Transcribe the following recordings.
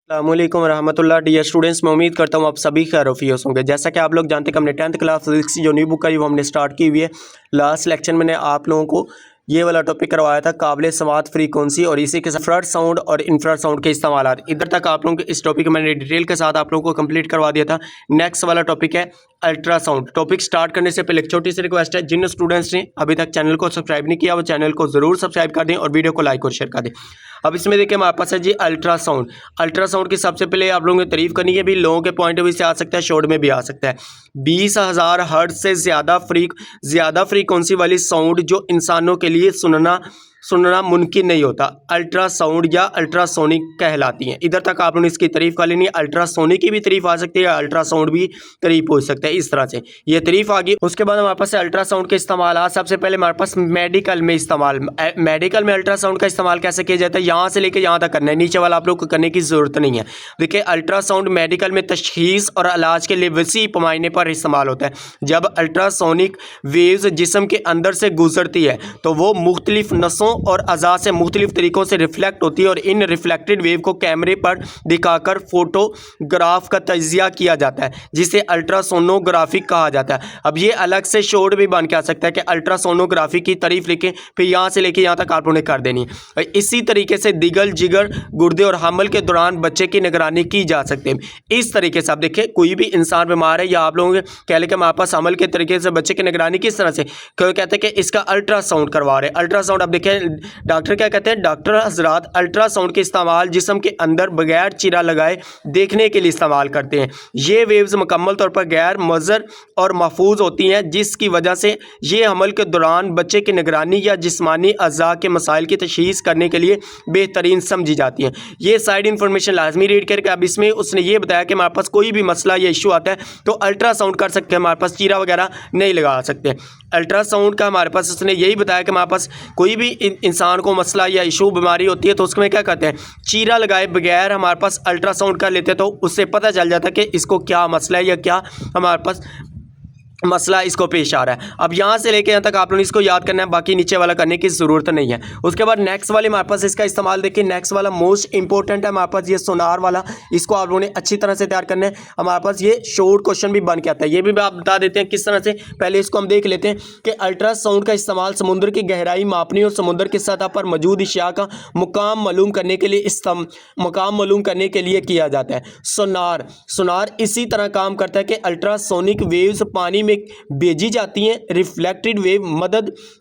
अस्सलामुअलैकुम रहमतुल्लाह। Dear students, मैं उम्मीद करता हूँ आप सभी खैरियत होंगे। जैसा कि आप लोग जानते हैं कि हमने 10th क्लास फिजिक्स की जो न्यू बुक आई वो हमने स्टार्ट की हुई है। लास्ट लेक्चर में मैंने आप लोगों को ये वाला टॉपिक करवाया था, काबिल समात फ्रीक्वेंसी, और इसी के साथ इंफ्रारेड साउंड और इंफ्रारेड साउंड के इस्तेमाल। इधर तक आप लोगों को इस टॉपिक मैंने डिटेल के साथ आप लोगों को कंप्लीट करवा दिया था। नेक्स्ट वाला टॉपिक है अल्ट्रासाउंड। टॉपिक स्टार्ट करने से पहले एक छोटी सी रिक्वेस्ट है, जिन स्टूडेंट्स ने अभी तक चैनल को सब्सक्राइब नहीं किया वो चैनल को जरूर सब्सक्राइब कर दें और वीडियो को लाइक और शेयर कर दें। अब इसमें देखिए हमारे पास है जी अल्ट्रासाउंड। अल्ट्रासाउंड की सबसे पहले आप लोगों ने तारीफ करनी है, भी लोगों के पॉइंट ऑफ व्यू से आ सकता है, शॉर्ट में भी आ सकता है। 20,000 हर्ट्ज से ज़्यादा फ्रीक्वेंसी वाली साउंड जो इंसानों के लिए सुनना मुमकिन नहीं होता, अल्ट्रासाउंड या अल्ट्रासोनिक कहलाती हैं। इधर तक आप लोगों ने इसकी तारीफ कर लेनी है। अल्ट्रासोनिक की भी तारीफ आ सकती है, अल्ट्रासाउंड भी तारीफ हो सकता है। इस तरह से ये तारीफ आ गई। उसके बाद हमारे पास अल्ट्रासाउंड के इस्तेमाल। सबसे पहले हमारे पास मेडिकल में इस्तेमाल। मेडिकल में अल्ट्रासाउंड का इस्तेमाल कैसे किया जाता है, यहाँ से लेकर यहाँ तक करना है, नीचे वाला आप लोग को करने की ज़रूरत नहीं है। देखिए अल्ट्रासाउंड मेडिकल में तशखीस और इलाज के लिए वसी पैमाने पर इस्तेमाल होता है। जब अल्ट्रासोनिक वेव्स जिस्म के अंदर से गुजरती है तो वो मुख्तलिफ नसों और अज़ा से मुख्तलिफ तरीक़ों से रिफ्लेक्ट होती है, और इन रिफ्लेक्टेड वेव को कैमरे पर दिखाकर फोटोग्राफ का तजिया किया जाता है, जिसे अल्ट्रासोनोग्राफी कहा जाता है। अब ये अलग से शोर्ट भी बन के आ सकता है कि अल्ट्रासोनोग्राफी की तारीफ लिखें, फिर यहाँ से लेके यहाँ तक आप लोगों ने कर देनी है। इसी तरीके से दिगल, जिगर, गुर्दे और हमल के दौरान बच्चे की निगरानी की जा सकती है। इस तरीके से आप देखिए कोई भी इंसान बीमार है या आप लोगों के कह लें कि हमारे पास हमल के तरीके से बच्चे की निगरानी किस तरह से, क्यों कहते हैं कि इसका अल्ट्रासाउंड करवा रहे हैं। अल्ट्रासाउंड आप देखें डॉक्टर क्या कहते हैं, डॉक्टर हजरात अल्ट्रासाउंड के इस्तेमाल जिस्म के अंदर बगैर चीरा लगाए देखने के लिए इस्तेमाल करते हैं। ये वेव्स मुकम्मल तौर पर गैर मुज़र और महफूज होती हैं, जिसकी वजह से ये हमल के दौरान बच्चे की निगरानी या जिस्मानी अज़ा के मसाइल की तशख़ीस करने के लिए बेहतरीन समझी जाती हैं। ये साइड इन्फॉर्मेशन लाजमी रीड करके। अब इसमें उसने ये बताया कि हमारे पास कोई भी मसला या इशू आता है तो अल्ट्रासाउंड कर सकते हैं, हमारे पास चीरा वगैरह नहीं लगा सकते। अल्ट्रासाउंड का हमारे पास उसने यही बताया कि हमारे पास कोई भी इंसान को मसला या इशू बीमारी होती है तो उसमें क्या करते हैं, चीरा लगाए बगैर हमारे पास अल्ट्रासाउंड कर लेते हैं, तो उससे पता चल जाता है कि इसको क्या मसला है या क्या हमारे पास मसला इसको पेश आ रहा है। अब यहाँ से लेके यहाँ तक आप लोगों ने इसको याद करना है, बाकी नीचे वाला करने की ज़रूरत नहीं है। उसके बाद नेक्स्ट वाले हमारे पास इसका इस्तेमाल देखिए, नेक्स्ट वाला मोस्ट इंपॉर्टेंट है हमारे पास ये सोनार वाला। इसको आप लोगों ने अच्छी तरह से तैयार करना है। हमारे पास ये शॉर्ट क्वेश्चन भी बन के आता है, ये भी आप बता देते हैं किस तरह से। पहले इसको हम देख लेते हैं कि अल्ट्रासाउंड का इस्तेमाल समुद्र की गहराई मापने और समुद्र की सतह पर मौजूद अशिया का मुकाम मालूम करने के लिए किया जाता है। सोनार इसी तरह काम करता है कि अल्ट्रासोनिक वेव्स पानी में भेजी जाती हैं। रिफ्लेक्टेड वेव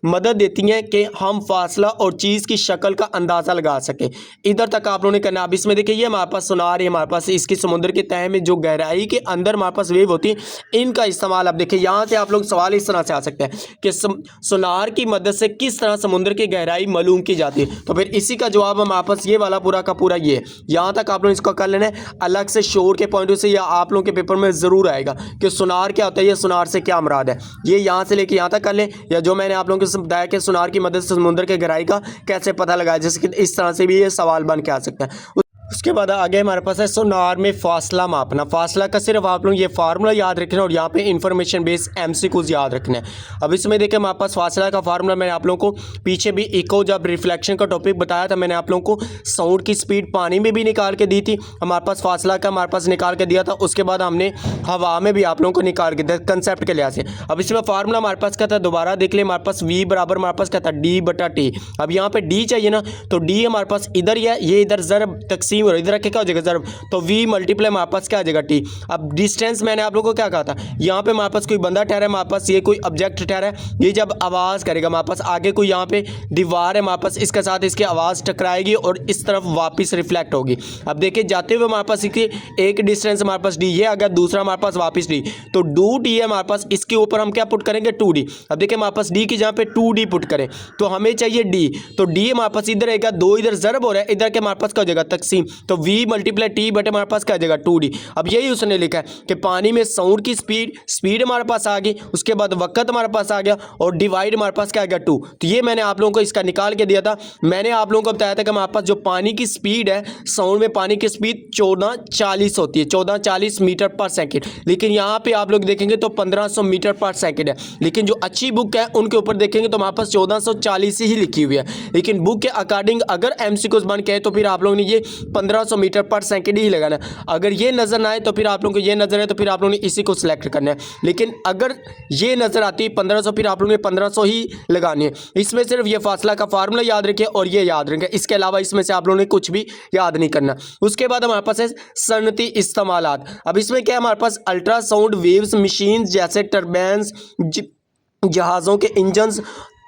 मदद देती हैं कि हम फासला और चीज़ की शक्ल का अंदाज़ा लगा सकें। इधर तक आप लोगों ने करना। अब इसमें देखिए ये हमारे पास सोनार है, हमारे पास इसकी समुद्र के तह में जो गहराई के अंदर हमारे पास वेव होती है, इनका इस्तेमाल। अब देखिए यहाँ से आप लोग सवाल इस तरह से आ सकते हैं कि सोनार की मदद से किस तरह समुद्र की गहराई मालूम की जाती है, तो फिर इसी का जवाब हमारे पास ये वाला पूरा का पूरा ये है। यहाँ तक आप लोग इसको कर लेना है अलग से शोर के पॉइंट से, या आप लोगों के पेपर में ज़रूर आएगा कि सोनार क्या होता है, ये सोनार से क्या मुराद है। ये यहाँ से लेके यहाँ तक कर लें, या जो मैंने आप लोगों को बताया कि सोनार की मदद से समुद्र के गहराई का कैसे पता लगाया, जैसे कि इस तरह से भी ये सवाल बन के आ सकता है। उसके बाद आगे हमारे पास है सोनार में फासला मापना। फासला का सिर्फ आप लोग ये फार्मूला याद रखना और यहाँ पे इंफॉर्मेशन बेस एमसीक्यूज याद रखना है। अब इसमें देखिए हमारे पास फासला का फार्मूला मैंने आप लोगों को पीछे भी इको जब रिफ्लेक्शन का टॉपिक बताया था, मैंने आप लोगों को साउंड की स्पीड पानी में भी निकाल के दी थी, हमारे पास फासला का हमारे पास निकाल के दिया था। उसके बाद हमने हवा में भी आप लोगों को निकाल के दिया कंसेप्ट के लिहाज से। अब इसमें फार्मूला हमारे पास क्या था, दोबारा देख ले, हमारे पास V बराबर हमारे पास क्या था, D/T। अब यहाँ पे D चाहिए ना, तो D हमारे पास इधर ही है, ये इधर ज़रब तकसीम और इधर क्या हो जाएगा ज़रब, तो V मल्टीप्लाई हमारे पास क्या आ जाएगा T। अब डिस्टेंस मैंने आप लोगों को क्या कहा था, यहाँ पे हमारे पास कोई बंदा ठहरा है, हमारे पास ये कोई ऑब्जेक्ट ठहरा है, ये जब आवाज़ करेगा हमारे पास आगे कोई यहाँ पे दीवार है हमारे पास, इसके साथ इसकी आवाज़ टकराएगी और इस तरफ वापस रिफ्लेक्ट होगी। अब देखिए जाते हुए हमारे पास इसकी एक डिस्टेंस हमारे पास D, ये अगर दूसरा हमारे पास वापस D, तो 2D है हमारे पास, इसके ऊपर हम क्या पुट करेंगे 2D। अब देखिए हमारे पास D की जहाँ पे 2D पुट करें तो हमें चाहिए D, तो D हमारे पास इधर रहेगा, 2 इधर ज़रब हो रहा है, इधर के हमारे पास क्या हो जाएगा तकसीम, तो V मल्टीप्लाई T बटे हमारे पास क्या आ जाएगा 2D। अब यही उसने लिखा है कि पानी में साउंड की स्पीड हमारे पास आ गई, उसके बाद वक्त हमारे पास आ गया, और डिवाइड हमारे पास क्या आ गया 2। तो ये मैंने आप लोगों को इसका निकाल के दिया था। मैंने आप लोगों को बताया था कि हमारे पास जो पानी की स्पीड है, साउंड में पानी की स्पीड 1440 होती है, 1440 मीटर पर सेकेंड, लेकिन यहाँ पे आप लोग देखेंगे तो 1500 मीटर पर सेकेंड है। लेकिन जो अच्छी बुक है उनके ऊपर देखेंगे तो हमारे पास 1440 ही लिखी हुई है, लेकिन बुक के अकॉर्डिंग अगर एमसीक्यूज बन के है तो फिर आप लोगों ने ये 1500 मीटर पर सेकंड ही लगाना है। अगर ये नज़र ना आए तो फिर आप लोगों को ये नज़र है तो फिर आप लोगों ने इसी को सिलेक्ट करना है। लेकिन अगर ये नज़र आती है 1500, फिर आप लोगों ने 1500 ही लगानी है। इसमें सिर्फ ये फासला का फार्मूला याद रखें और ये याद रखें, इसके अलावा इसमें से आप लोगों ने कुछ भी याद नहीं करना। उसके बाद हमारे पास है सनती इस्तेमालात। अब इसमें क्या है, हमारे पास अल्ट्रासाउंड वेव्स मशीन जैसे टर्बाइन्स, जहाज़ों के इंजन्स,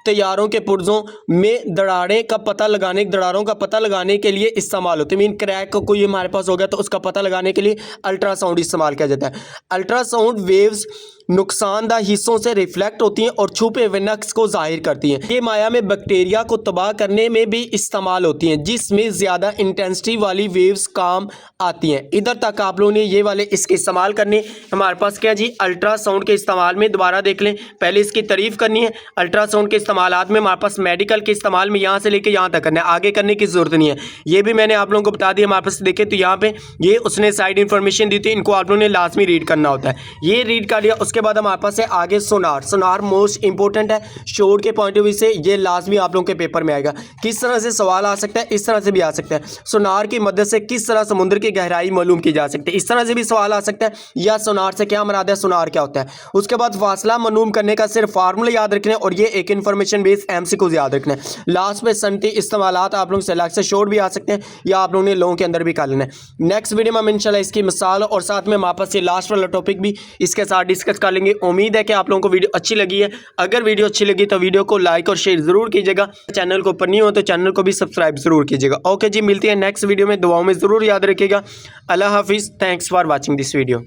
तैयारों के पुर्जों में दरारों का पता लगाने के लिए इस्तेमाल होते हैं। मीन क्रैक को कोई हमारे पास हो गया तो उसका पता लगाने के लिए अल्ट्रासाउंड इस्तेमाल किया जाता है। अल्ट्रासाउंड वेव्स नुकसानदा हिस्सों से रिफ्लेक्ट होती हैं और छुपे हुए नक्स को जाहिर करती हैं। ये माया में बैक्टीरिया को तबाह करने में भी इस्तेमाल होती हैं, जिसमें ज़्यादा इंटेंसिटी वाली वेव्स काम आती हैं। इधर तक आप लोगों ने ये वाले इसके इस्तेमाल करने। हमारे पास क्या जी, अल्ट्रासाउंड के इस्तेमाल में दोबारा देख लें, पहले इसकी तारीफ़ करनी है। अल्ट्रासाउंड के इस्तेमालात में हमारे पास मेडिकल के इस्तेमाल में यहाँ से लेकर यहाँ तक करना है, आगे करने की ज़रूरत नहीं है। ये भी मैंने आप लोगों को बता दिया। हमारे पास देखें तो यहाँ पे ये उसने साइड इन्फॉर्मेशन दी थी, इनको आप लोगों ने लाजमी रीड करना होता है। ये रीड कर लिया। उसके बाद हमारे पास है आगे सोनार मोस्ट इंपॉर्टेंट है शोर के पॉइंट ऑफ व्यू से, ये लाजमी आप लोगों के पेपर में आएगा। किस तरह से सवाल आ सकता है, इस तरह से भी आ सकता है। सोनार की मदद से किस तरह समुद्र की गहराई मालूम की जा सकती है, इस तरह से भी सवाल आ सकता है। या सोनार से क्या मुराद है, सोनार क्या होता है। उसके बाद फासला मालूम करने का सिर्फ फार्मूला याद रखना है और ये एक इन्फॉर्मेशन बेस्ड एमसीक्यू याद रखना है। लास्ट में सनती इस्तेमालात आप लोग सेलेक्ट से शोर भी आ सकते हैं या आप लोगों ने लोगों के अंदर भी कर लेना है। नेक्स्ट वीडियो में हम इंशाल्लाह इसकी मिसाल और साथ में हमारे पास ये लास्ट वाला टॉपिक भी इसके साथ डिस्कस कर लेंगे। उम्मीद है कि आप लोगों को वीडियो अच्छी लगी है। अगर वीडियो अच्छी लगी तो वीडियो को लाइक और शेयर जरूर कीजिएगा। चैनल को ऊपर नहीं हो तो चैनल को भी सब्सक्राइब जरूर कीजिएगा। ओके जी, मिलते हैं नेक्स्ट वीडियो में। दुआओं में जरूर याद रखिएगा। अल्लाह हाफिज़। Thanks for watching this video.